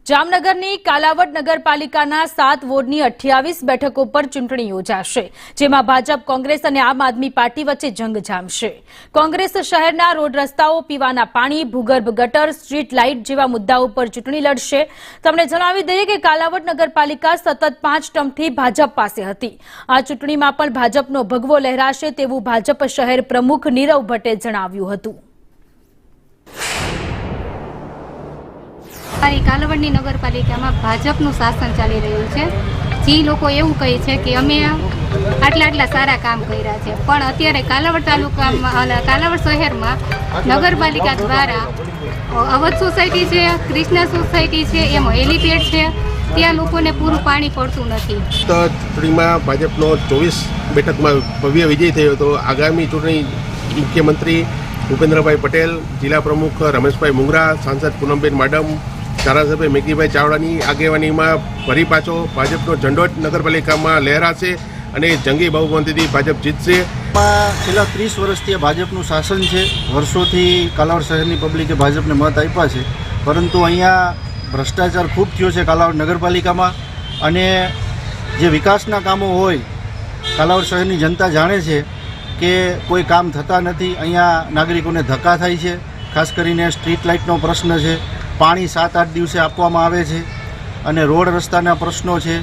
જામનગરની કાલાવડ નગરપાલિકાના 7 વોર્ડની 28 બેઠકો પર ચૂંટણી યોજાશે, જેમાં ભાજપ, કોંગ્રેસ અને આમ આદમી પાર્ટી વચ્ચે જંગ જામશે। કોંગ્રેસ શહેરના રોડ રસ્તાઓ, પીવાના પાણી, ભૂગર્ભ ગટર, સ્ટ્રીટ લાઇટ જેવા મુદ્દાઓ પર ચૂંટણી લડશે। તમને જણાવી દઈએ કે કાલાવડ નગરપાલિકા સતત 5 ટર્મથી ભાજપ પાસે હતી। આ ચૂંટણીમાં પણ ભાજપનો ભગવો લહેરાશે તેવું ભાજપ શહેર પ્રમુખ નીરવ ભટ્ટે જણાવ્યું હતું। કાલાવડની નગરપાલિકામાં ભાજપનું શાસન ચાલી રહ્યું છે। જે લોકો એવું કહે છે કે અમે આટલા સારા કામ કર્યા છે, પણ અત્યારે કાલાવડ તાલુકામાં અને કાલાવડ શહેરમાં નગરપાલિકા દ્વારા અવધ સોસાયટી છે, કૃષ્ણા સોસાયટી છે, એમ હેલીપેડ છે, ત્યાં લોકોને પૂરું પાણી પડતું નથી। તો ચૂંટણીમાં ભાજપનો 24 બેઠકમાં ભવ્ય વિજય થયો હતો। આગામી ચૂંટણી મુખ્યમંત્રી ભૂપેન્દ્રભાઈ પટેલ, જિલ્લા પ્રમુખ રમેશભાઈ મુંગરા, સાંસદ પૂનમબેન માડમ, ધારાસભ્ય મેઘીભાઈ ચાવડાની આગેવાનીમાં ફરી પાછો ભાજપનો ઝંડો નગરપાલિકામાં લહેરાશે અને જંગી બહુમતીથી ભાજપ જીતશે। છેલ્લા 30 વર્ષથી ભાજપનું શાસન છે। વર્ષોથી કાલાવડ શહેરની પબ્લિકે ભાજપને મત આપ્યા છે, પરંતુ અહીંયા ભ્રષ્ટાચાર ખૂબ થયો છે કાલાવડ નગરપાલિકામાં, અને જે વિકાસના કામો હોય કાલાવડ શહેરની જનતા જાણે છે કે કોઈ કામ થતા નથી। અહીંયા નાગરિકોને ધક્કા થાય છે, ખાસ કરીને સ્ટ્રીટ લાઇટનો પ્રશ્ન છે, પાણી 7-8 દિવસે આપવામાં આવે છે, અને રોડ રસ્તાના પ્રશ્નો છે।